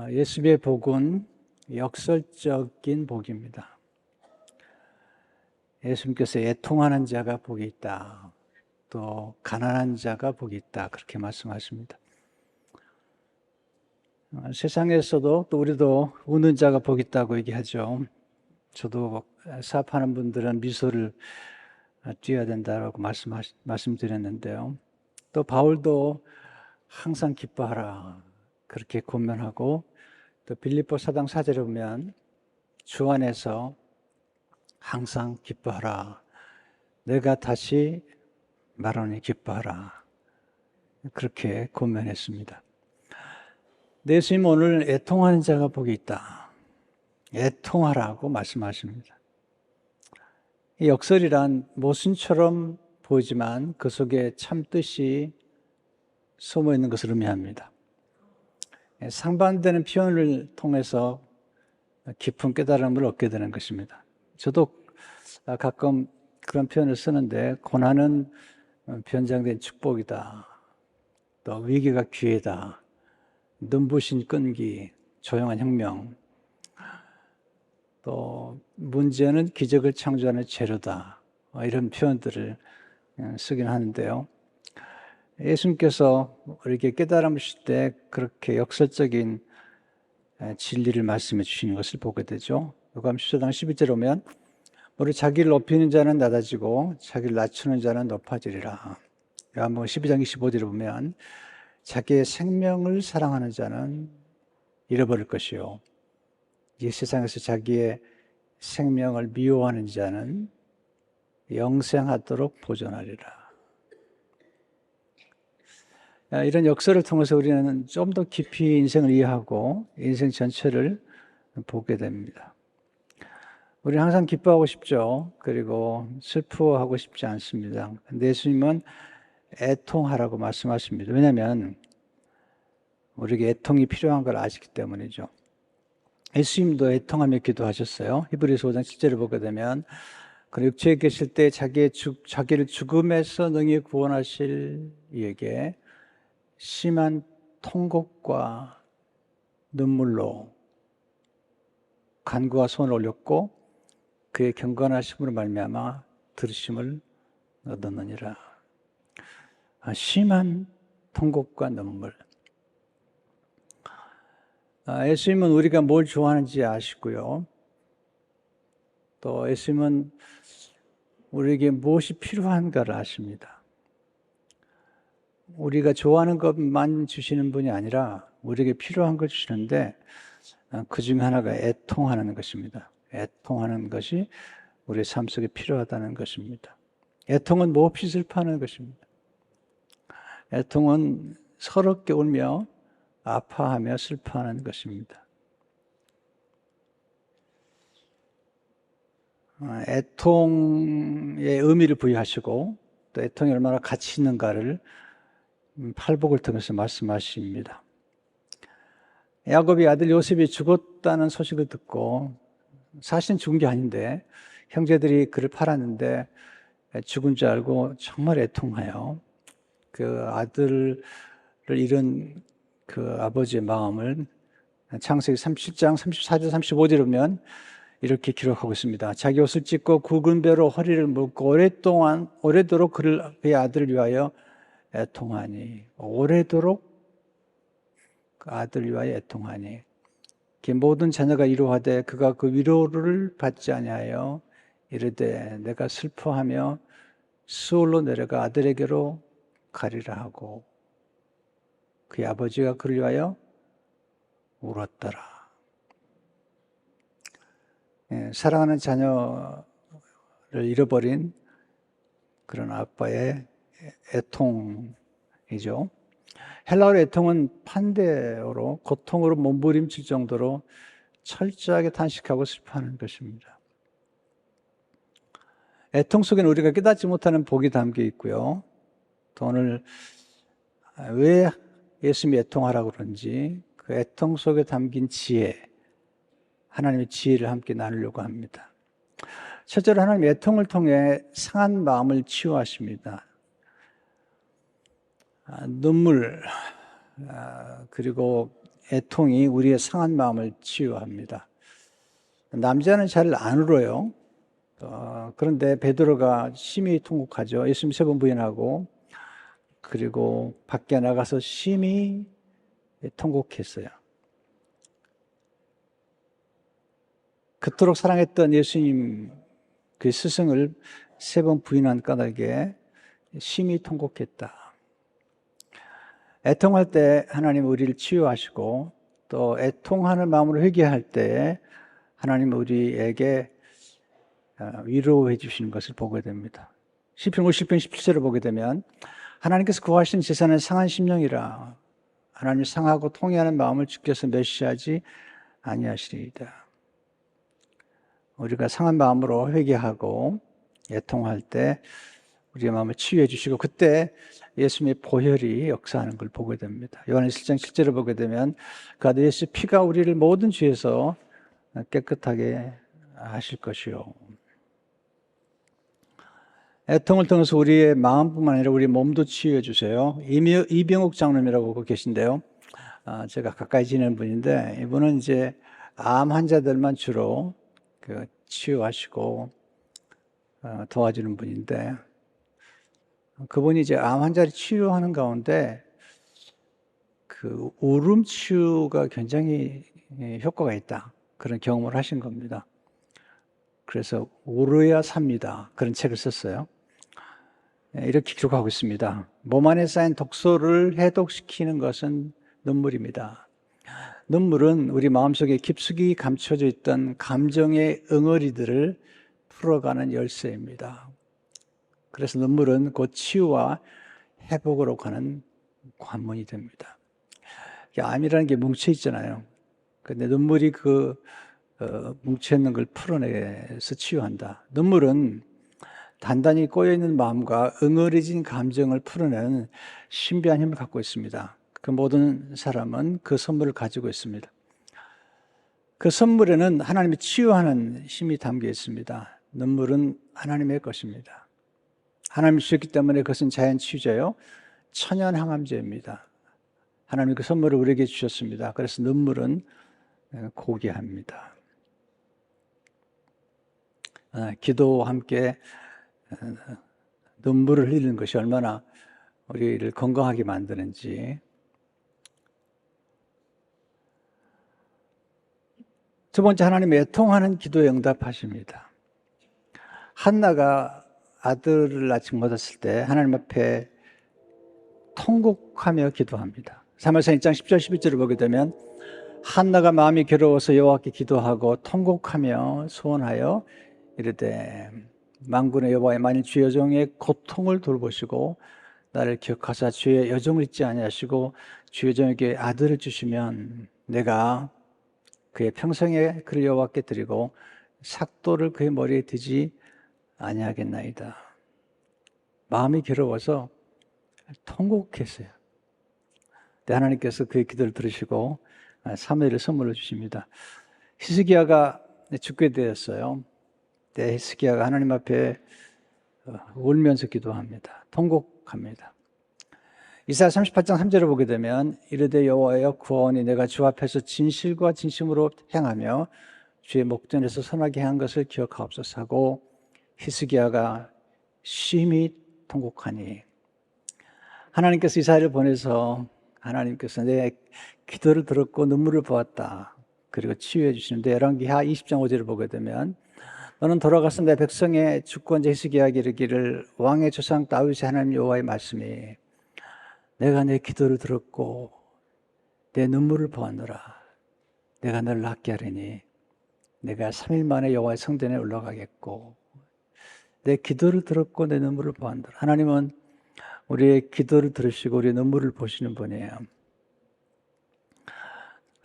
예수의 복은 역설적인 복입니다. 예수님께서 애통하는 자가 복이 있다. 또 가난한 자가 복이 있다. 그렇게 말씀하십니다. 세상에서도 또 우리도 우는 자가 복이 있다고 얘기하죠. 저도 사업하는 분들은 미소를 띄어야 된다고 말씀드렸는데요. 또 바울도 항상 기뻐하라 그렇게 권면하고, 또 빌립보 사당 4절에 보면 주 안에서 항상 기뻐하라, 내가 다시 말하니 기뻐하라, 그렇게 권면했습니다. 예수님 오늘 애통하는 자가 복이 있다, 애통하라고 말씀하십니다. 이 역설이란 모순처럼 보이지만 그 속에 참 뜻이 숨어 있는 것을 의미합니다. 상반되는 표현을 통해서 깊은 깨달음을 얻게 되는 것입니다. 저도 가끔 그런 표현을 쓰는데, 고난은 변장된 축복이다, 또 위기가 기회다, 눈부신 끈기, 조용한 혁명, 또 문제는 기적을 창조하는 재료다, 이런 표현들을 쓰긴 하는데요. 예수님께서 우리에게 깨달음을 주실 때 그렇게 역설적인 진리를 말씀해 주시는 것을 보게 되죠. 요한복음 10장 11절에 오면 우리 자기를 높이는 자는 낮아지고 자기를 낮추는 자는 높아지리라. 요한복음 12장 25절에 보면 자기의 생명을 사랑하는 자는 잃어버릴 것이요, 이 세상에서 자기의 생명을 미워하는 자는 영생하도록 보존하리라. 이런 역설을 통해서 우리는 좀 더 깊이 인생을 이해하고 인생 전체를 보게 됩니다. 우리는 항상 기뻐하고 싶죠. 그리고 슬퍼하고 싶지 않습니다. 근데 예수님은 애통하라고 말씀하십니다. 왜냐하면 우리에게 애통이 필요한 걸 아시기 때문이죠. 예수님도 애통하며 기도하셨어요. 히브리서 5장 7절을 보게 되면 그 육체에 계실 때 자기를 죽음에서 능히 구원하실 이에게 심한 통곡과 눈물로 간구와 손을 올렸고 그의 경건하심으로 말미암아 들으심을 얻었느니라. 심한 통곡과 눈물. 예수님은 우리가 뭘 좋아하는지 아시고요, 또 예수님은 우리에게 무엇이 필요한가를 아십니다. 우리가 좋아하는 것만 주시는 분이 아니라 우리에게 필요한 걸 주시는데, 그 중에 하나가 애통하는 것입니다. 애통하는 것이 우리의 삶 속에 필요하다는 것입니다. 애통은 몹시 슬퍼하는 것입니다. 애통은 서럽게 울며 아파하며 슬퍼하는 것입니다. 애통의 의미를 부여하시고 또 애통이 얼마나 가치 있는가를 팔복을 통해서 말씀하십니다. 야곱의 아들 요셉이 죽었다는 소식을 듣고, 사실은 죽은 게 아닌데 형제들이 그를 팔았는데 죽은 줄 알고 정말 애통하여 그 아들을 잃은 그 아버지의 마음을 창세기 37장 34절 35절에 보면 이렇게 기록하고 있습니다. 자기 옷을 찢고 굵은 배로 허리를 묶고 오래도록 그의 아들을 위하여 애통하니, 오래도록 그 아들을 위하여 애통하니, 모든 자녀가 이루하되 그가 그 위로를 받지 아니하여 이르되 내가 슬퍼하며 수월로 내려가 아들에게로 가리라 하고 그의 아버지가 그를 위하여 울었더라. 사랑하는 자녀를 잃어버린 그런 아빠의 애통이죠. 헬라어의 애통은 판대어로 고통으로 몸부림칠 정도로 철저하게 탄식하고 슬퍼하는 것입니다. 애통 속에는 우리가 깨닫지 못하는 복이 담겨 있고요, 또 오늘 왜 예수님이 애통하라고 그런지 그 애통 속에 담긴 지혜, 하나님의 지혜를 함께 나누려고 합니다. 첫째로 하나님의 애통을 통해 상한 마음을 치유하십니다. 눈물, 그리고 애통이 우리의 상한 마음을 치유합니다. 남자는 잘 안 울어요. 그런데 베드로가 심히 통곡하죠. 예수님 3번 부인하고 그리고 밖에 나가서 심히 통곡했어요. 그토록 사랑했던 예수님 그 스승을 3번 부인한 까닭에 심히 통곡했다. 애통할 때 하나님 우리를 치유하시고 또 애통하는 마음으로 회개할 때 하나님 우리에게 위로해 주시는 것을 보게 됩니다. 시편 50편 17절을 보게 되면 하나님께서 구하신 제사는 상한 심령이라 하나님 상하고 통회하는 마음을 주께서 멸시하지 아니하시리이다. 우리가 상한 마음으로 회개하고 애통할 때 우리의 마음을 치유해 주시고 그때 예수님의 보혈이 역사하는 걸 보게 됩니다. 요한일서 1장 7절을 보게 되면 그 아들 예수 피가 우리를 모든 죄에서 깨끗하게 하실 것이요. 애통을 통해서 우리의 마음뿐만 아니라 우리 몸도 치유해 주세요. 이병욱 장로님이라고 계신데요. 제가 가까이 지내는 분인데 이분은 이제 암 환자들만 주로 치유하시고 도와주는 분인데 그분이 이제 암 환자를 치유하는 가운데 그 울음 치유가 굉장히 효과가 있다. 그런 경험을 하신 겁니다. 그래서 울어야 삽니다. 그런 책을 썼어요. 이렇게 기록하고 있습니다. 몸 안에 쌓인 독소를 해독시키는 것은 눈물입니다. 눈물은 우리 마음속에 깊숙이 감춰져 있던 감정의 응어리들을 풀어가는 열쇠입니다. 그래서 눈물은 곧 치유와 회복으로 가는 관문이 됩니다. 암이라는 게 뭉쳐 있잖아요. 근데 눈물이 뭉쳐 있는 걸 풀어내서 치유한다. 눈물은 단단히 꼬여있는 마음과 응어리진 감정을 풀어내는 신비한 힘을 갖고 있습니다. 그 모든 사람은 그 선물을 가지고 있습니다. 그 선물에는 하나님이 치유하는 힘이 담겨 있습니다. 눈물은 하나님의 것입니다. 하나님이 주셨기 때문에 그것은 자연치유제요, 천연항암제입니다. 하나님이 그 선물을 우리에게 주셨습니다. 그래서 눈물은 고귀합니다. 기도와 함께 눈물을 흘리는 것이 얼마나 우리를 건강하게 만드는지. 두 번째, 하나님의 애통하는 기도에 응답하십니다. 한나가 아들을 낳지 못했을 때 하나님 앞에 통곡하며 기도합니다. 사무엘상 1장 10절 11절을 보게 되면 한나가 마음이 괴로워서 여호와께 기도하고 통곡하며 소원하여 이르되 만군의 여호와의 만일 주의 여종의 고통을 돌보시고 나를 기억하사 주의 여종을 잊지 아니하시고 주의 여종에게 아들을 주시면 내가 그의 평생에 그를 여호와께 드리고 삭도를 그의 머리에 두지 아니하겠나이다. 마음이 괴로워서 통곡했어요. 근데 하나님께서 그의 기도를 들으시고 사무엘을 선물로 주십니다. 히스기야가 죽게 되었어요. 때 히스기야가 하나님 앞에 울면서 기도합니다. 통곡합니다. 이사야 38장 3절을 보게 되면 이르되 여호와여 구하오니 내가 주 앞에서 진실과 진심으로 행하며 주의 목전에서 선하게 한 것을 기억하옵소서 하고 히스기야가 심히 통곡하니 하나님께서 이사야를 보내서 하나님께서 내 기도를 들었고 눈물을 보았다. 그리고 치유해 주시는데 열왕기하 20장 5절을 보게 되면 너는 돌아가서 내 백성의 주권자 히스기야에게 이르기를 왕의 조상 다윗의 하나님 여호와의 말씀이 내가 내 기도를 들었고 내 눈물을 보았노라. 내가 너를 낫게 하리니 내가 3일 만에 여호와의 성전에 올라가겠고 내 기도를 들었고 내 눈물을 보았노라. 하나님은 우리의 기도를 들으시고 우리의 눈물을 보시는 분이에요.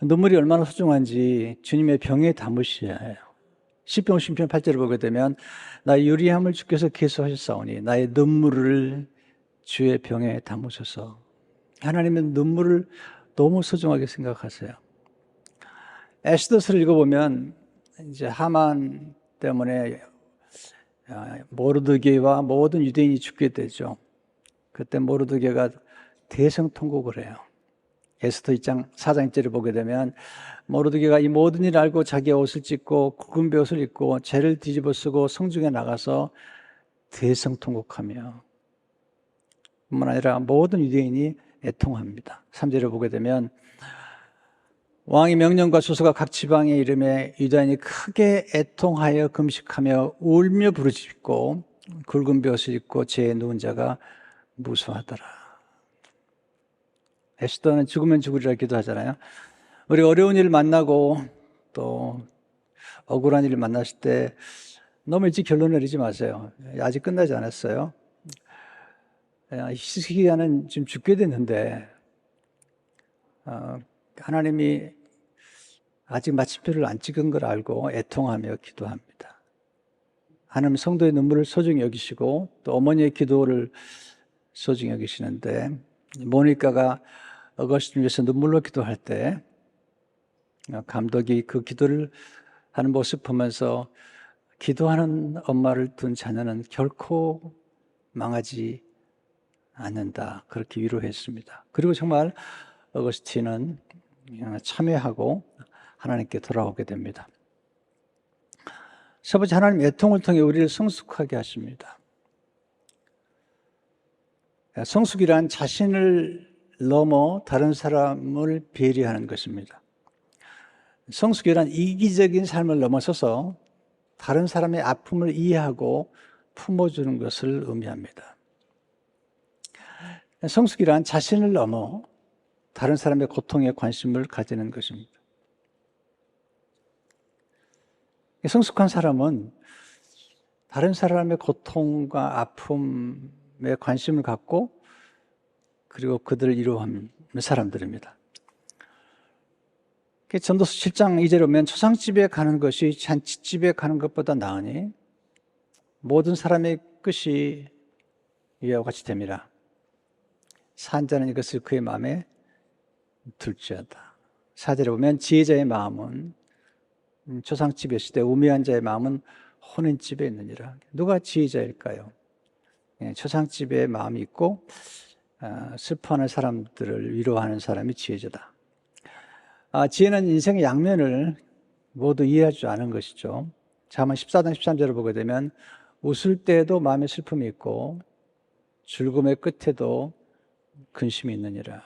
눈물이 얼마나 소중한지 주님의 병에 담으셔야 해요. 시편 50편 8절을 보게 되면 나의 유리함을 주께서 계수하셨사오니 나의 눈물을 주의 병에 담으셔서. 하나님의 눈물을 너무 소중하게 생각하세요. 에스더서를 읽어보면 이제 하만 때문에 모르드게와 모든 유대인이 죽게 되죠. 그때 모르드게가 대성통곡을 해요. 에스더 2장 4장 1절을 보게 되면 모르드게가 이 모든 일을 알고 자기의 옷을 찢고 굵은 베옷을 입고 죄를 뒤집어 쓰고 성중에 나가서 대성통곡하며 뿐만 아니라 모든 유대인이 애통합니다. 3절을 보게 되면 왕의 명령과 수수가 각 지방에 이름에 유다인이 크게 애통하여 금식하며 울며 부르짖고 굵은 베옷을 입고 죄에 누운 자가 무수하더라. 에스더는 죽으면 죽으리라 기도하잖아요. 우리 어려운 일을 만나고 또 억울한 일을 만났을 때 너무 일찍 결론 내리지 마세요. 아직 끝나지 않았어요. 히스기야는 지금 죽게 됐는데 하나님이 아직 마침표를 안 찍은 걸 알고 애통하며 기도합니다. 하나님 성도의 눈물을 소중히 여기시고 또 어머니의 기도를 소중히 여기시는데 모니카가 어거스틴 위해서 눈물로 기도할 때 감독이 그 기도를 하는 모습 보면서 기도하는 엄마를 둔 자녀는 결코 망하지 않는다. 그렇게 위로했습니다. 그리고 정말 어거스틴은 참회하고 하나님께 돌아오게 됩니다. 세 번째, 하나님 애통을 통해 우리를 성숙하게 하십니다. 성숙이란 자신을 넘어 다른 사람을 배려하는 것입니다. 성숙이란 이기적인 삶을 넘어서서 다른 사람의 아픔을 이해하고 품어주는 것을 의미합니다. 성숙이란 자신을 넘어 다른 사람의 고통에 관심을 가지는 것입니다. 성숙한 사람은 다른 사람의 고통과 아픔에 관심을 갖고 그리고 그들을 위로하는 사람들입니다. 전도서 7장 2절에 보면 초상집에 가는 것이 잔치집에 가는 것보다 나으니 모든 사람의 끝이 이와 같이 됨이라. 산 자는 이것을 그의 마음에 둘지어다. 4절에 보면 지혜자의 마음은 초상집에 있을 때 우매한 자의 마음은 혼인집에 있느니라. 누가 지혜자일까요? 초상집에 마음이 있고 슬퍼하는 사람들을 위로하는 사람이 지혜자다. 지혜는 인생의 양면을 모두 이해할 줄 아는 것이죠. 잠언 14장 13절을 보게 되면 웃을 때에도 마음에 슬픔이 있고 즐거움의 끝에도 근심이 있느니라.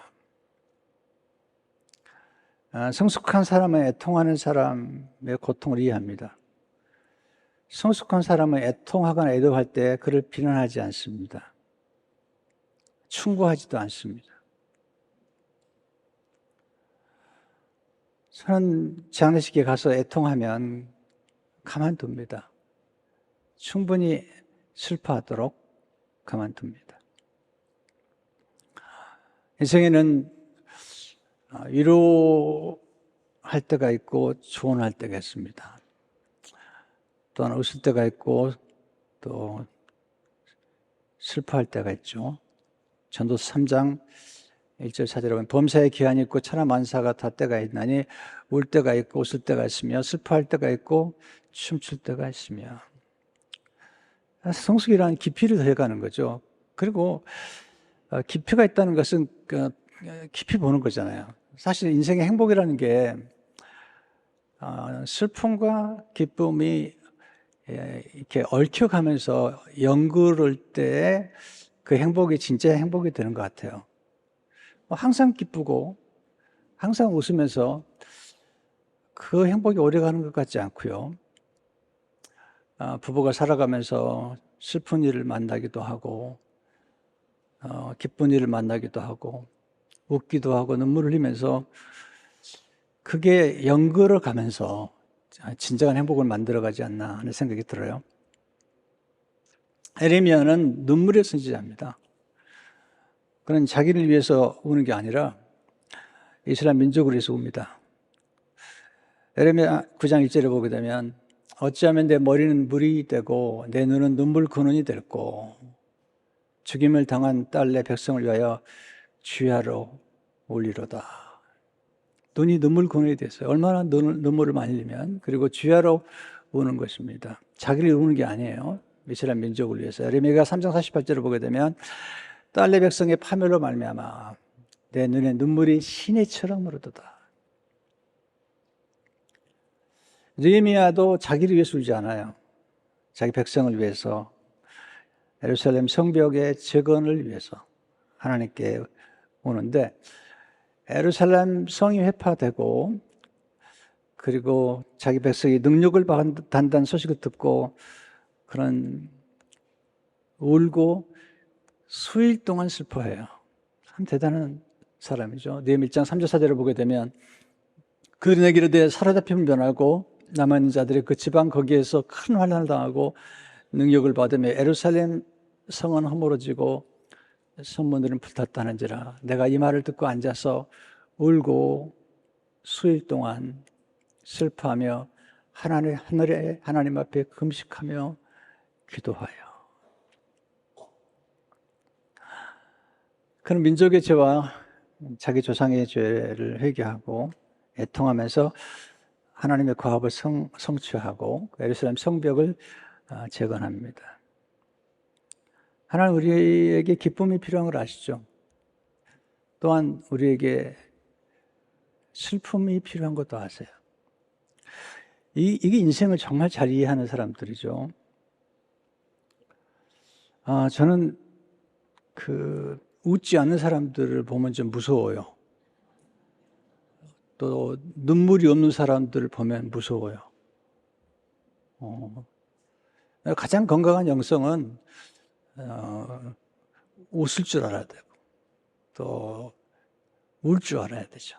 성숙한 사람은 애통하는 사람의 고통을 이해합니다. 성숙한 사람은 애통하거나 애도할 때 그를 비난하지 않습니다. 충고하지도 않습니다. 저는 장례식에 가서 애통하면 가만둡니다. 충분히 슬퍼하도록 가만둡니다. 인생에는 위로할 때가 있고 조언할 때가 있습니다. 또한 웃을 때가 있고 또 슬퍼할 때가 있죠. 전도서 3장 1절 4절에 보면 범사에 기한이 있고 천하 만사가 다 때가 있나니 울 때가 있고 웃을 때가 있으며 슬퍼할 때가 있고 춤출 때가 있으며. 성숙이라는 깊이를 더해가는 거죠. 그리고 깊이가 있다는 것은 깊이 보는 거잖아요. 사실 인생의 행복이라는 게 슬픔과 기쁨이 이렇게 얽혀가면서 연그를 때 그 행복이 진짜 행복이 되는 것 같아요. 항상 기쁘고 항상 웃으면서 그 행복이 오래가는 것 같지 않고요. 부부가 살아가면서 슬픈 일을 만나기도 하고 기쁜 일을 만나기도 하고 웃기도 하고 눈물을 흘리면서 그게 연결을 가면서 진정한 행복을 만들어가지 않나 하는 생각이 들어요. 에레미야는 눈물의 선지자입니다. 그는 자기를 위해서 우는 게 아니라 이스라엘 민족을 위해서 웁니다. 에레미야 9장 1절에 보게 되면 어찌하면 내 머리는 물이 되고 내 눈은 눈물 근원이 될고 죽임을 당한 딸 내 백성을 위하여 주야로 울리로다. 눈이 눈물 근원이 됐어요. 얼마나 눈물을 많이 흘리면. 그리고 주야로 우는 것입니다. 자기를 우는 게 아니에요. 이스라엘 민족을 위해서. 에레미야가 3장 48절을 보게 되면 딸 내 백성의 파멸로 말미암아 내 눈에 눈물이 시내처럼 흐르도다. 느헤미야도 자기를 위해서 울지 않아요. 자기 백성을 위해서, 예루살렘 성벽의 재건을 위해서 하나님께 오는데, 예루살렘 성이 회파되고 그리고 자기 백성이 능력을 받는다는 소식을 듣고 그런 울고 수일 동안 슬퍼해요. 참 대단한 사람이죠. 느헤미야 1장 3절 4절을 보게 되면 그들에게 이르되 사로잡힘을 면하고 남은 자들이 그 지방 거기에서 큰 환난을 당하고 능력을 받으며 예루살렘 성은 허물어지고 성문들은 불탔다는지라. 내가 이 말을 듣고 앉아서 울고 수일 동안 슬퍼하며 하늘의 하나님 앞에 금식하며 기도하여. 그는 민족의 죄와 자기 조상의 죄를 회개하고 애통하면서 하나님의 과업을 성취하고 예루살렘 성벽을 재건합니다. 하나님 우리에게 기쁨이 필요한 걸 아시죠? 또한 우리에게 슬픔이 필요한 것도 아세요. 이게 인생을 정말 잘 이해하는 사람들이죠. 저는 웃지 않는 사람들을 보면 좀 무서워요. 또 눈물이 없는 사람들을 보면 무서워요. 가장 건강한 영성은 웃을 줄 알아야 되고 또 울 줄 알아야 되죠.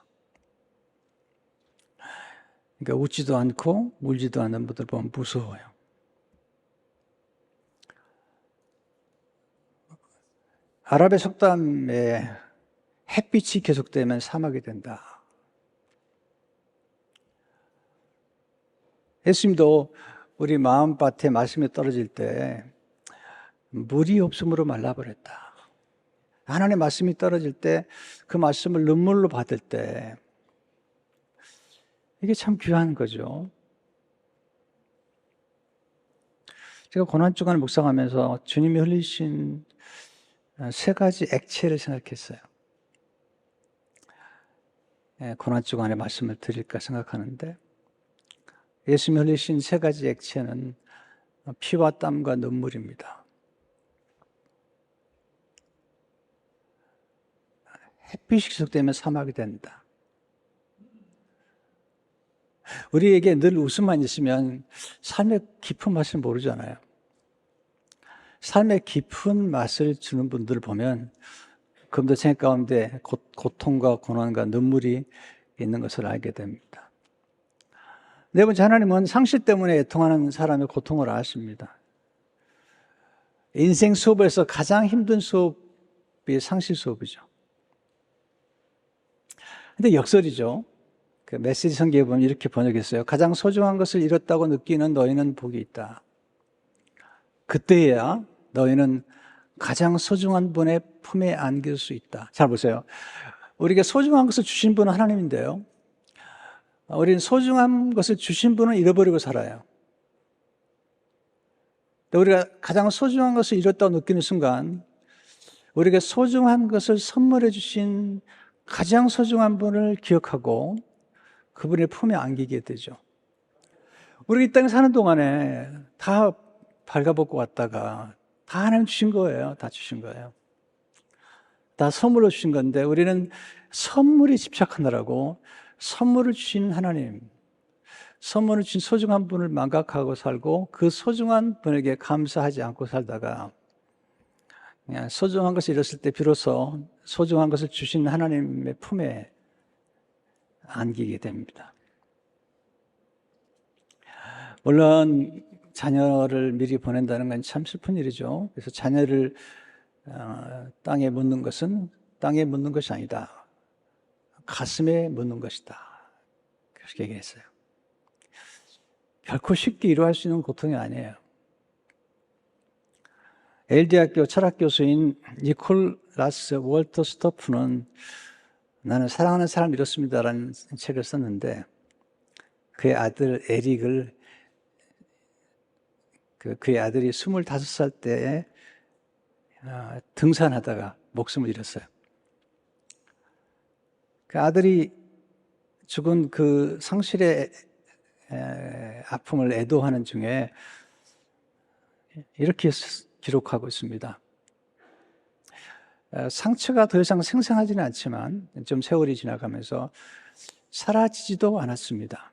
그러니까 웃지도 않고 울지도 않는 분들 보면 무서워요. 아랍의 속담에 햇빛이 계속되면 사막이 된다. 예수님도 우리 마음밭에 말씀이 떨어질 때 물이 없음으로 말라버렸다. 하나님의 말씀이 떨어질 때 그 말씀을 눈물로 받을 때 이게 참 귀한 거죠. 제가 고난주간을 묵상하면서 주님이 흘리신 세 가지 액체를 생각했어요. 고난주간에 말씀을 드릴까 생각하는데 예수님이 흘리신 세 가지 액체는 피와 땀과 눈물입니다. 햇빛이 계속되면 사막이 된다. 우리에게 늘 웃음만 있으면 삶의 깊은 맛을 모르잖아요. 삶의 깊은 맛을 주는 분들을 보면 그분들 생각 가운데 고통과 고난과 눈물이 있는 것을 알게 됩니다. 네 번째, 하나님은 상실 때문에 애통하는 사람의 고통을 아십니다. 인생 수업에서 가장 힘든 수업이 상실 수업이죠. 근데 역설이죠. 그 메시지 성경에 보면 이렇게 번역했어요. 가장 소중한 것을 잃었다고 느끼는 너희는 복이 있다. 그때야 너희는 가장 소중한 분의 품에 안길 수 있다. 잘 보세요. 우리에게 소중한 것을 주신 분은 하나님인데요. 우리는 소중한 것을 주신 분은 잃어버리고 살아요. 우리가 가장 소중한 것을 잃었다고 느끼는 순간 우리에게 소중한 것을 선물해 주신 가장 소중한 분을 기억하고 그분의 품에 안기게 되죠. 우리가 이 땅에 사는 동안에 다 발가벗고 왔다가 다 하나님 주신 거예요. 다 주신 거예요. 다 선물로 주신 건데 우리는 선물에 집착하느라고 선물을 주신 하나님, 선물을 주신 소중한 분을 망각하고 살고 그 소중한 분에게 감사하지 않고 살다가 그냥 소중한 것을 잃었을 때 비로소 소중한 것을 주신 하나님의 품에 안기게 됩니다. 물론 자녀를 미리 보낸다는 건 참 슬픈 일이죠. 그래서 자녀를 땅에 묻는 것은 땅에 묻는 것이 아니다. 가슴에 묻는 것이다. 그렇게 얘기했어요. 결코 쉽게 이루어할 수 있는 고통이 아니에요. 예일대학교 철학교수인 니콜라스 월터 스토프는 나는 사랑하는 사람을 잃었습니다라는 책을 썼는데 그의 아들 에릭을 그의 아들이 25살 때에 등산하다가 목숨을 잃었어요. 그 아들이 죽은 그 상실의 아픔을 애도하는 중에 이렇게 기록하고 있습니다. 상처가 더 이상 생생하지는 않지만 좀 세월이 지나가면서 사라지지도 않았습니다.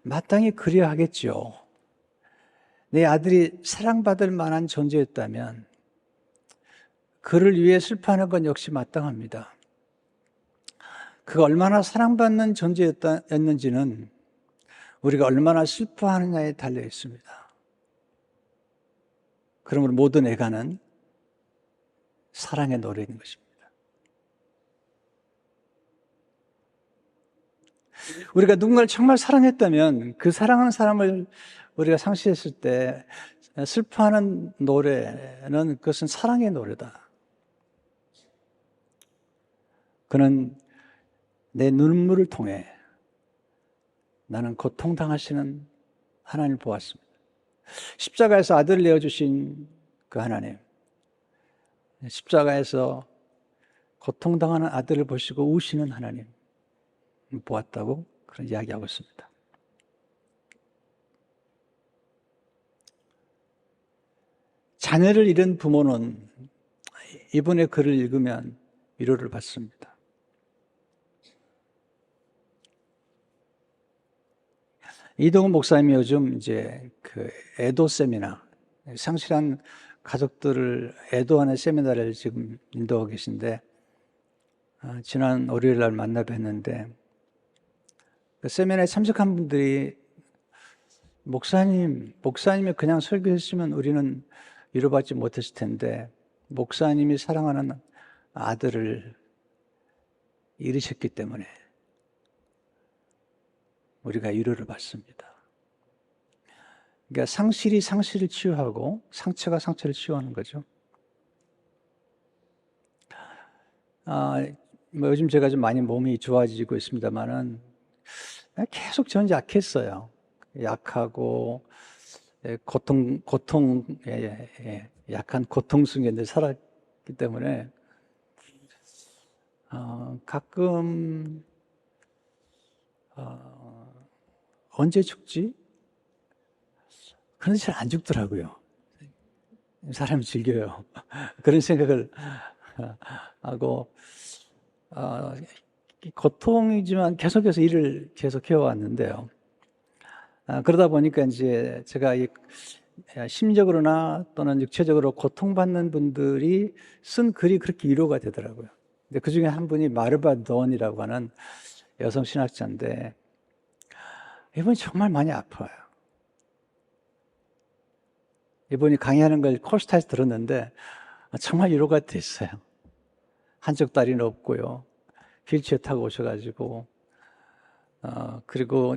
마땅히 그래야 하겠죠. 내 아들이 사랑받을 만한 존재였다면 그를 위해 슬퍼하는 건 역시 마땅합니다. 그가 얼마나 사랑받는 존재였는지는 우리가 얼마나 슬퍼하느냐에 달려 있습니다. 그러므로 모든 애가는 사랑의 노래인 것입니다. 우리가 누군가를 정말 사랑했다면 그 사랑하는 사람을 우리가 상실했을 때 슬퍼하는 노래는 그것은 사랑의 노래다. 그는 내 눈물을 통해 나는 고통당하시는 하나님을 보았습니다. 십자가에서 아들을 내어주신 그 하나님, 십자가에서 고통당하는 아들을 보시고 우시는 하나님 보았다고 그런 이야기하고 있습니다. 자녀를 잃은 부모는 이번에 글을 읽으면 위로를 받습니다. 이동훈 목사님이 요즘 이제 그 애도 세미나, 상실한 가족들을 애도하는 세미나를 지금 인도하고 계신데, 지난 월요일 날 만나 뵀는데, 그 세미나에 참석한 분들이 목사님이 그냥 설교했으면 우리는 위로받지 못했을 텐데, 목사님이 사랑하는 아들을 잃으셨기 때문에 우리가 위로를 받습니다. 그러니까 상실이 상실을 치유하고 상처가 상처를 치유하는 거죠. 요즘 제가 좀 많이 몸이 좋아지고 있습니다만은 계속 저는 약했어요. 약하고 약한 고통스러운 살았기 때문에 가끔 언제 죽지? 그런데 잘 안 죽더라고요. 사람이 즐겨요. 그런 생각을 하고 고통이지만 계속해서 일을 계속 해왔는데요. 그러다 보니까 이제 제가 심적으로나 또는 육체적으로 고통받는 분들이 쓴 글이 그렇게 위로가 되더라고요. 근데 그 중에 한 분이 마르바 던이라고 하는 여성 신학자인데 이분이 정말 많이 아파요. 이분이 강의하는 걸 콜스타에서 들었는데 정말 위로가 됐어요. 한쪽 다리는 없고요. 휠체어 타고 오셔가지고 그리고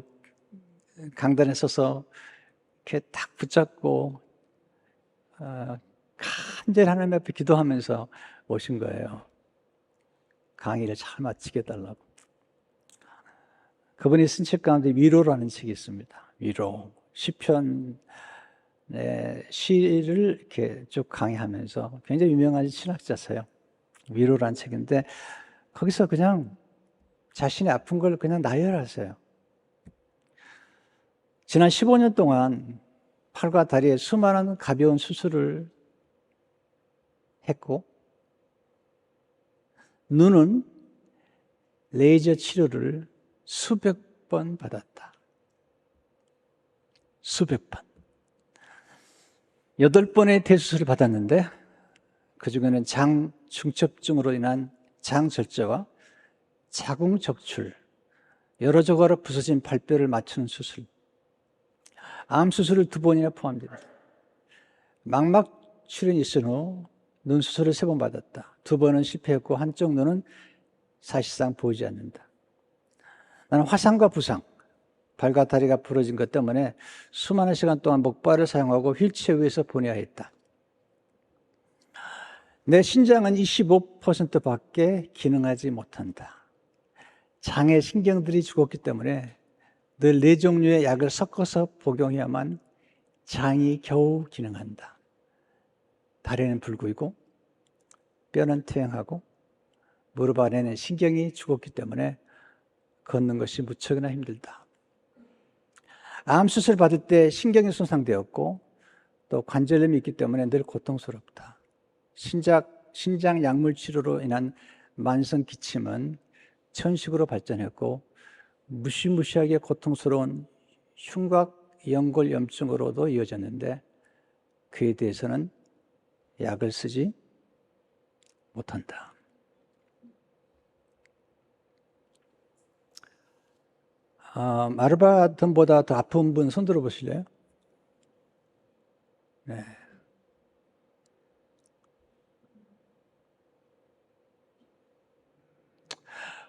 강단에 서서 이렇게 딱 붙잡고 간절히 하나님 앞에 기도하면서 오신 거예요. 강의를 잘 마치게 해달라고. 그분이 쓴 책 가운데 위로라는 책이 있습니다. 위로. 시편 시를 이렇게 쭉 강의하면서 굉장히 유명한 신학자세요. 위로라는 책인데 거기서 그냥 자신의 아픈 걸 그냥 나열하세요. 지난 15년 동안 팔과 다리에 수많은 가벼운 수술을 했고 눈은 레이저 치료를 수백 번 받았다. 수백 번. 8번의 대수술을 받았는데 그 중에는 장 중첩증으로 인한 장 절제와 자궁 적출, 여러 조각으로 부서진 발뼈를 맞추는 수술, 암 수술을 2번이나 포함됩니다. 망막 출혈이 있은 후 눈 수술을 3번 받았다. 2번은 실패했고 한쪽 눈은 사실상 보이지 않는다. 나는 화상과 부상, 발과 다리가 부러진 것 때문에 수많은 시간 동안 목발을 사용하고 휠체어 위에서 보내야 했다. 내 신장은 25%밖에 기능하지 못한다. 장의 신경들이 죽었기 때문에 늘 4종류의 약을 섞어서 복용해야만 장이 겨우 기능한다. 다리는 불구이고 뼈는 퇴행하고 무릎 안에는 신경이 죽었기 때문에 걷는 것이 무척이나 힘들다. 암 수술 받을 때 신경이 손상되었고 또 관절염이 있기 때문에 늘 고통스럽다. 신장 약물 치료로 인한 만성 기침은 천식으로 발전했고 무시무시하게 고통스러운 흉곽연골염증으로도 이어졌는데 그에 대해서는 약을 쓰지 못한다. 마르바든보다 더 아픈 분 손 들어 보실래요? 네.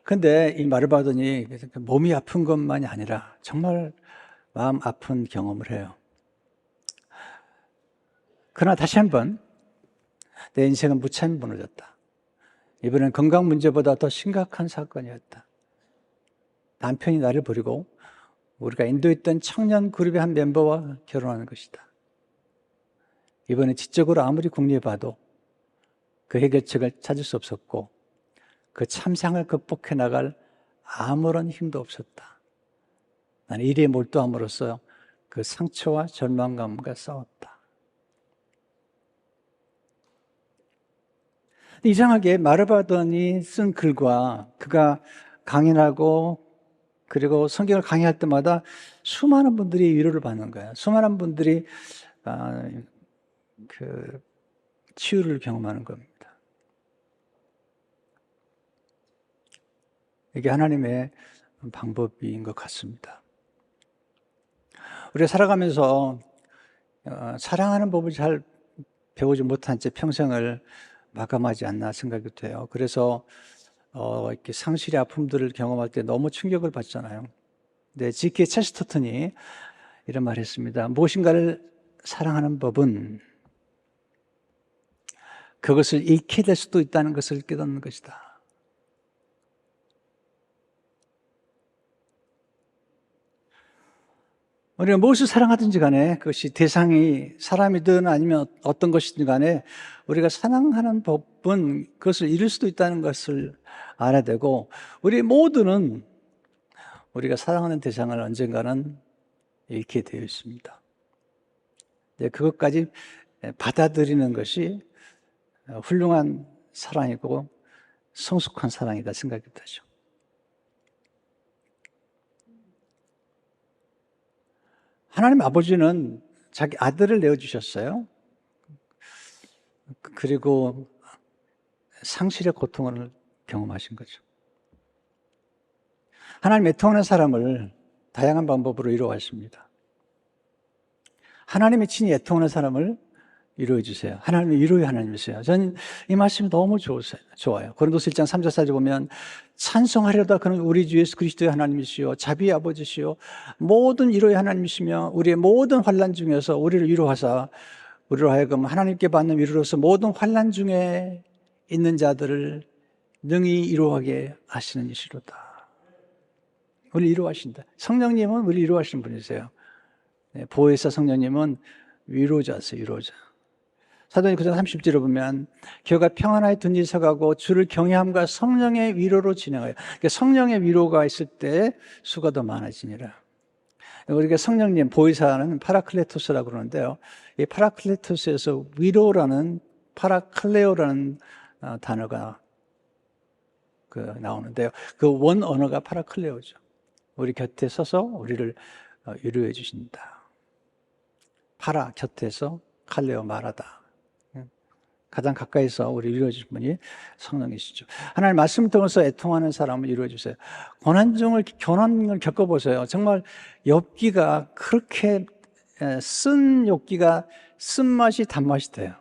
근데 이 마르바든이 몸이 아픈 것만이 아니라 정말 마음 아픈 경험을 해요. 그러나 다시 한번 내 인생은 무참히 무너졌다. 이번엔 건강 문제보다 더 심각한 사건이었다. 남편이 나를 버리고 우리가 인도했던 청년 그룹의 한 멤버와 결혼하는 것이다. 이번에 지적으로 아무리 궁리해봐도 그 해결책을 찾을 수 없었고 그 참상을 극복해 나갈 아무런 힘도 없었다. 나는 일에 몰두함으로써 그 상처와 절망감과 싸웠다. 이상하게 마르바든이 쓴 글과 그가 강연하고 그리고 성경을 강의할 때마다 수많은 분들이 위로를 받는 거예요. 수많은 분들이 그 치유를 경험하는 겁니다. 이게 하나님의 방법인 것 같습니다. 우리가 살아가면서 사랑하는 법을 잘 배우지 못한 채 평생을 마감하지 않나 생각이 돼요. 그래서 이렇게 상실의 아픔들을 경험할 때 너무 충격을 받잖아요. 네, G.K. 체스터턴이 이런 말을 했습니다. 무엇인가를 사랑하는 법은 그것을 잃게 될 수도 있다는 것을 깨닫는 것이다. 우리가 무엇을 사랑하든지 간에 그것이 대상이 사람이든 아니면 어떤 것이든 간에 우리가 사랑하는 법은 그것을 잃을 수도 있다는 것을 알아야 되고 우리 모두는 우리가 사랑하는 대상을 언젠가는 잃게 되어 있습니다. 그것까지 받아들이는 것이 훌륭한 사랑이고 성숙한 사랑이다 생각이 되죠. 하나님 아버지는 자기 아들을 내어주셨어요. 그리고 상실의 고통을 경험하신 거죠. 하나님 애통하는 사람을 다양한 방법으로 위로하십니다. 하나님이 친히 애통하는 사람을 위로해 주세요. 하나님이 위로의 하나님이세요. 저는 이 말씀이 너무 좋아요. 고린도서 1장 3절 4절 보면 찬송하려다 그는 우리 주 예수 그리스도의 하나님이시요 자비의 아버지시요 모든 위로의 하나님이시며 우리의 모든 환난 중에서 우리를 위로하사 우리로 하여금 하나님께 받는 위로로서 모든 환난 중에 있는 자들을 능히 위로하게 하시는 이시로다. 우리 위로하신다. 성령님은 우리 위로하시는 분이세요. 보혜사 성령님은 위로자세요. 위로자. 사도행전 9장 30절에 보면 교회가 평안하게 든지 서가고 주를 경외함과 성령의 위로로 진행하여 그러니까 성령의 위로가 있을 때 수가 더 많아지니라. 우리가 성령님 보혜사는 파라클레토스라고 그러는데요. 이 파라클레토스에서 위로라는 파라클레오라는 단어가 나오는데요. 그 원 언어가 파라클레오죠. 우리 곁에 서서 우리를 위로해 주신다. 파라 곁에서 칼레오 말하다. 가장 가까이서 우리 위로해 주신 분이 성령이시죠. 하나님 말씀을 통해서 애통하는 사람을 위로해 주세요. 고난을 겪어보세요. 정말 욥기가 그렇게 쓴 욥기가 쓴맛이 단맛이 돼요.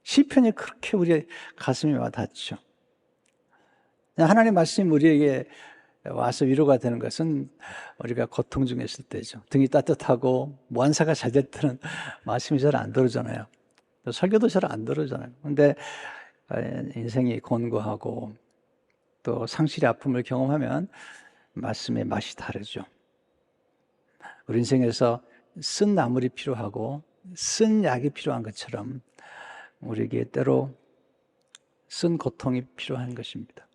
시편이 그렇게 우리의 가슴에 와닿죠. 하나님 말씀이 우리에게 와서 위로가 되는 것은 우리가 고통 중에 있을 때죠. 등이 따뜻하고 완사가 잘 될 때는 말씀이 잘 안 들어오잖아요. 설교도 잘 안 들어오잖아요. 근데 인생이 곤고하고 또 상실의 아픔을 경험하면 말씀의 맛이 다르죠. 우리 인생에서 쓴 나물이 필요하고 쓴 약이 필요한 것처럼 우리에게 때로 쓴 고통이 필요한 것입니다.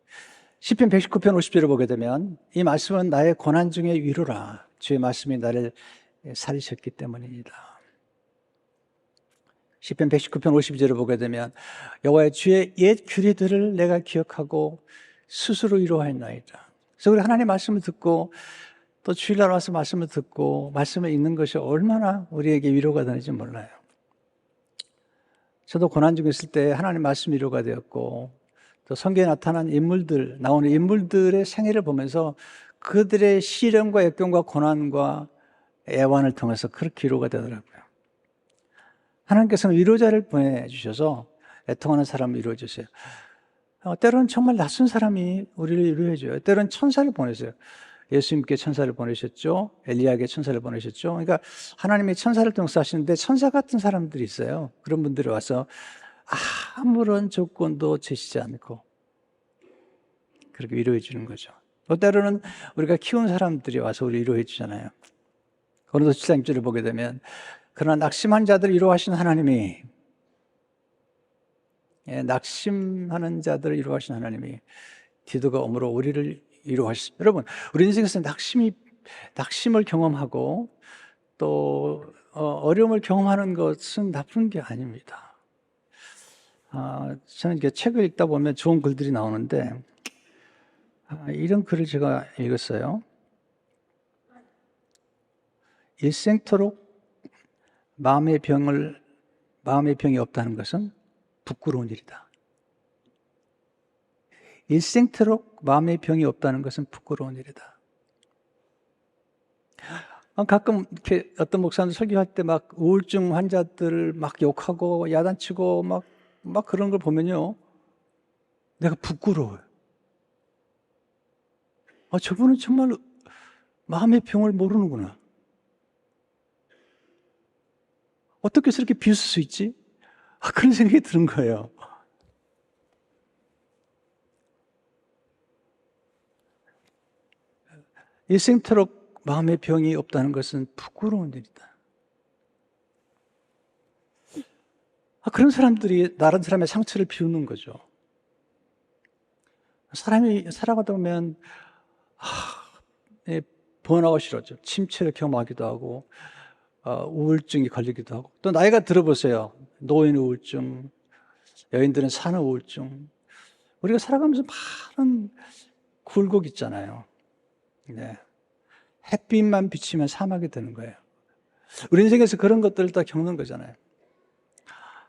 시편 119편 50절을 보게 되면 이 말씀은 나의 고난 중의 위로라. 주의 말씀이 나를 살리셨기 때문입니다. 시편 119편 52절을 보게 되면 여호와의 주의 옛 규례들을 내가 기억하고 스스로 위로하였나이다. 그래서 우리 하나님의 말씀을 듣고 또 주일날 와서 말씀을 듣고 말씀을 읽는 것이 얼마나 우리에게 위로가 되는지 몰라요. 저도 고난 중에 있을 때 하나님 말씀 위로가 되었고 또 성경에 나타난 인물들, 나오는 인물들의 생애를 보면서 그들의 시련과 역경과 고난과 애환을 통해서 그렇게 위로가 되더라고요. 하나님께서는 위로자를 보내주셔서 애통하는 사람을 위로해 주세요. 때로는 정말 낯선 사람이 우리를 위로해 줘요. 때로는 천사를 보내세요. 예수님께 천사를 보내셨죠. 엘리야에게 천사를 보내셨죠. 그러니까 하나님의 천사를 통해서 하시는데 천사 같은 사람들이 있어요. 그런 분들이 와서 아무런 조건도 제시지 않고 그렇게 위로해 주는 거죠. 또 때로는 우리가 키운 사람들이 와서 우리 위로해 주잖아요. 고린도서 7장 6절을 보게 되면 그러나 낙심한 자들을 위로하시는 하나님이 낙심하는 자들을 위로하시는 하나님이 디도가 오므로 우리를 위로하셨습니다. 여러분, 우리 인생에서 낙심을 경험하고 또 어려움을 경험하는 것은 나쁜 게 아닙니다. 저는 이게 책을 읽다 보면 좋은 글들이 나오는데 이런 글을 제가 읽었어요. 일생토록 마음의 병이 없다는 것은 부끄러운 일이다. 일생토록 마음의 병이 없다는 것은 부끄러운 일이다. 가끔 이렇게 어떤 목사님들 설교할 때 막 우울증 환자들을 막 욕하고 야단치고 막 그런 걸 보면요. 내가 부끄러워요. 저분은 정말 마음의 병을 모르는구나. 어떻게 저렇게 비웃을 수 있지? 그런 생각이 드는 거예요. 일생토록 마음의 병이 없다는 것은 부끄러운 일이다. 그런 사람들이 다른 사람의 상처를 비우는 거죠. 사람이 살아가다 보면 번아웃이 싫어져. 침체를 경험하기도 하고 우울증이 걸리기도 하고 또 나이가 들어보세요. 노인 우울증, 여인들은 산후 우울증. 우리가 살아가면서 많은 굴곡 있잖아요. 네. 햇빛만 비치면 사막이 되는 거예요. 우리 인생에서 그런 것들을 다 겪는 거잖아요.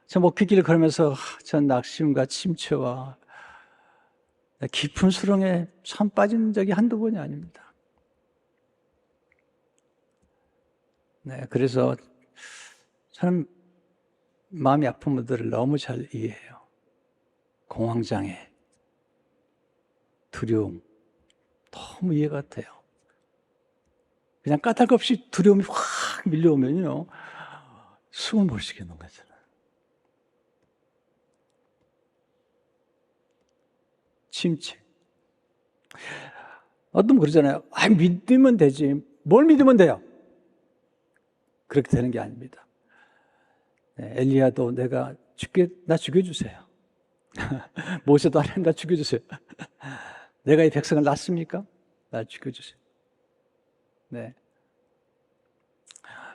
저 목회길을 걸으면서 전 낙심과 침체와 깊은 수렁에 처음 빠진 적이 한두 번이 아닙니다. 네, 그래서 저는 마음이 아픈 분들을 너무 잘 이해해요. 공황장애, 두려움, 너무 이해가 돼요. 그냥 까닭없이 두려움이 확 밀려오면요, 숨을 못 쉬겠는 거잖아요. 침체. 어떤 분 그러잖아요. 믿으면 되지. 뭘 믿으면 돼요? 그렇게 되는 게 아닙니다. 엘리야도 나 죽여주세요. 모세도 하나님 나 죽여주세요. 내가 이 백성을 낳습니까? 나 죽여주세요. 네.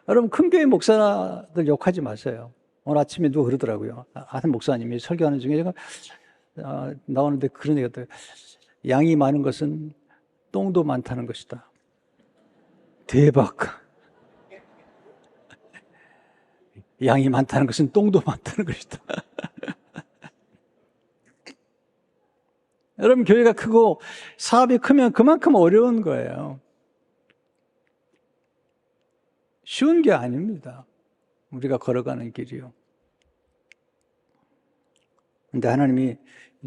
여러분, 큰 교회 목사들 욕하지 마세요. 오늘 아침에 누가 그러더라고요. 한 목사님이 설교하는 중에 제가 나오는데 그런 얘기가 있더라고요. 양이 많은 것은 똥도 많다는 것이다. 대박. 양이 많다는 것은 똥도 많다는 것이다. 여러분, 교회가 크고 사업이 크면 그만큼 어려운 거예요. 쉬운 게 아닙니다. 우리가 걸어가는 길이요. 근데 하나님이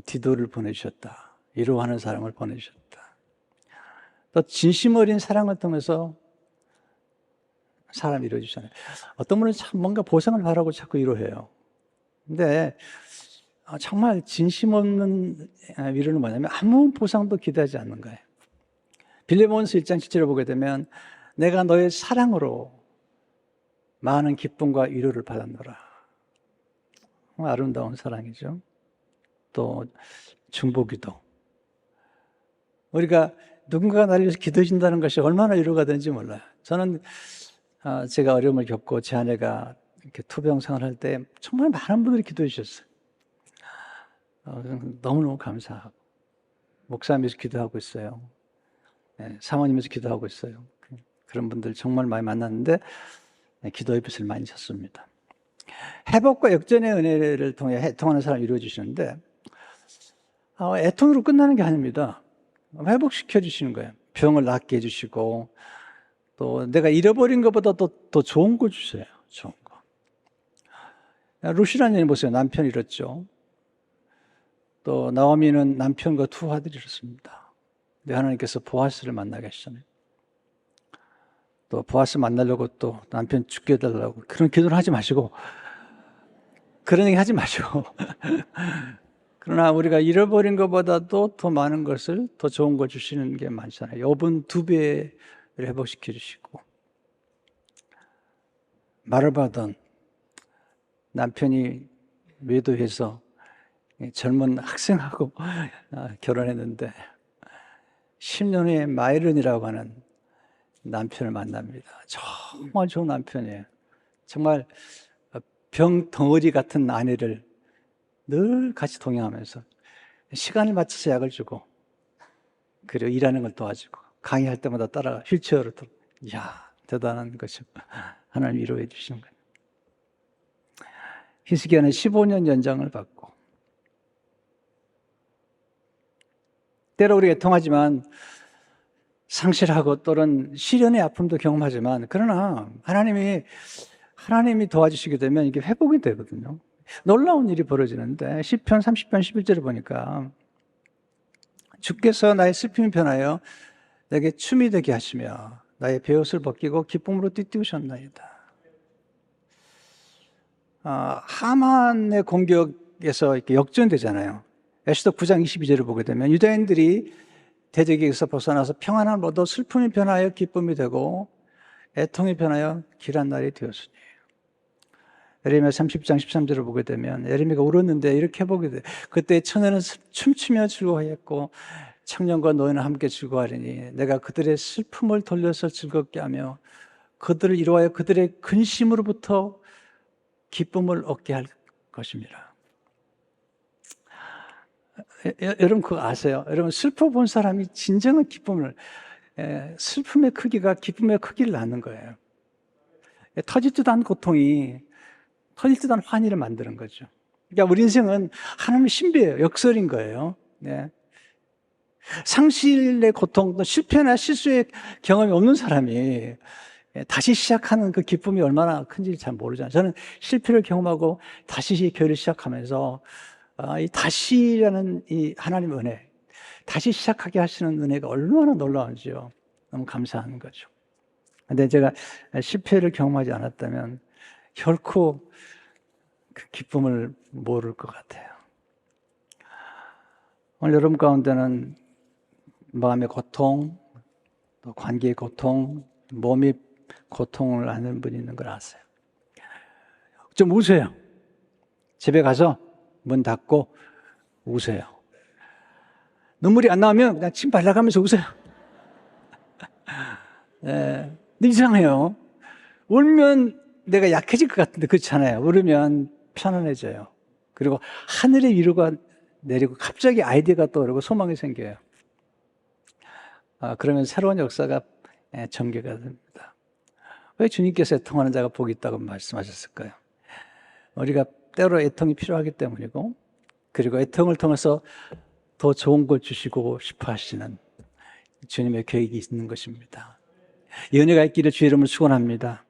디도를 보내주셨다. 위로하는 사람을 보내주셨다. 또 진심 어린 사랑을 통해서 사람 위로해주잖아요. 어떤 분은 참 뭔가 보상을 바라고 자꾸 위로해요. 근데 정말 진심 없는 위로는 뭐냐면 아무 보상도 기대하지 않는 거예요. 빌레몬서 1장 7절을 보게 되면 내가 너의 사랑으로 많은 기쁨과 위로를 받았노라. 아름다운 사랑이죠. 또 중보기도. 우리가 누군가가 나를 위해서 기도해 준다는 것이 얼마나 위로가 되는지 몰라요. 저는 제가 어려움을 겪고 제 아내가 이렇게 투병 생활할 때 정말 많은 분들이 기도해 주셨어요. 너무너무 감사하고, 목사님께서 기도하고 있어요. 네, 사모님께서 기도하고 있어요. 그런 분들 정말 많이 만났는데 기도의 빛을 많이 졌습니다. 회복과 역전의 은혜를 통해 애통하는 사람을 이루어주시는데 애통으로 끝나는 게 아닙니다. 회복시켜 주시는 거예요. 병을 낫게 해주시고 또 내가 잃어버린 것보다 더 좋은 거 주세요. 좋은 거. 루시라는 여인 보세요. 남편 잃었죠. 또 나오미는 남편과 두 아들이 잃었습니다. 근데 하나님께서 보아스를 만나게 하시잖아요. 또 보아스 만나려고 또 남편 죽게 해달라고 그런 기도를 하지 마시고, 그런 얘기 하지 마시고 그러나 우리가 잃어버린 것보다도 더 많은 것을, 더 좋은 걸 주시는 게 많잖아요. 욥은 2배를 회복시켜 주시고, 마르바돈 남편이 외도해서 젊은 학생하고 결혼했는데 10년 후에 마이른이라고 하는 남편을 만납니다. 정말 좋은 남편이에요. 정말 병덩어리 같은 아내를 늘 같이 동행하면서 시간을 맞춰서 약을 주고, 그리고 일하는 걸 도와주고, 강의할 때마다 따라 휠체어로 또, 이야, 대단한 것이 하나님 위로해 주시는 거예요. 히스기야는 15년 연장을 받고, 때로 우리가 애통하지만 상실하고 또는 시련의 아픔도 경험하지만, 그러나 하나님이 도와주시게 되면 이게 회복이 되거든요. 놀라운 일이 벌어지는데 시편 30편 11절을 보니까 주께서 나의 슬픔이 변하여 내게 춤이 되게 하시며 나의 베옷을 벗기고 기쁨으로 띠띠우셨나이다. 하만의 공격에서 이렇게 역전되잖아요. 에스더 9장 22절을 보게 되면 유다인들이 대적에게서 벗어나서 평안함을 얻어 슬픔이 변하여 기쁨이 되고 애통이 변하여 길한 날이 되었으니. 예레미야 30장 13절을 보게 되면 예레미야가 울었는데 이렇게 보게 돼. 그때 처녀는 춤추며 즐거워했고 청년과 노인은 함께 즐거워하리니 내가 그들의 슬픔을 돌려서 즐겁게 하며 그들을 이루하여 그들의 근심으로부터 기쁨을 얻게 할 것입니다. 여러분 그거 아세요? 여러분 슬퍼 본 사람이 진정한 기쁨을, 슬픔의 크기가 기쁨의 크기를 낳는 거예요. 터지지도 않은 고통이 터질 듯한 환희를 만드는 거죠. 그러니까 우리 인생은 하나님의 신비예요. 역설인 거예요. 네. 상실의 고통, 또 실패나 실수의 경험이 없는 사람이 다시 시작하는 그 기쁨이 얼마나 큰지 잘 모르잖아요. 저는 실패를 경험하고 다시 교회를 시작하면서 이 다시라는 이 하나님의 은혜, 다시 시작하게 하시는 은혜가 얼마나 놀라운지요. 너무 감사한 거죠. 근데 제가 실패를 경험하지 않았다면 결코 그 기쁨을 모를 것 같아요. 오늘 여러분 가운데는 마음의 고통, 또 관계의 고통, 몸의 고통을 아는 분이 있는 걸 아세요? 좀 우세요. 집에 가서 문 닫고 우세요. 눈물이 안 나오면 그냥 침 발라가면서 우세요. 근데 이상해요. 울면 내가 약해질 것 같은데 그렇지 않아요. 울으면 편안해져요. 그리고 하늘의 위로가 내리고 갑자기 아이디어가 떠오르고 소망이 생겨요. 그러면 새로운 역사가 전개가 됩니다. 왜 주님께서 애통하는 자가 복이 있다고 말씀하셨을까요? 우리가 때로 애통이 필요하기 때문이고, 그리고 애통을 통해서 더 좋은 걸 주시고 싶어 하시는 주님의 계획이 있는 것입니다. 이 은혜가 있기를 주의 이름으로 축원합니다.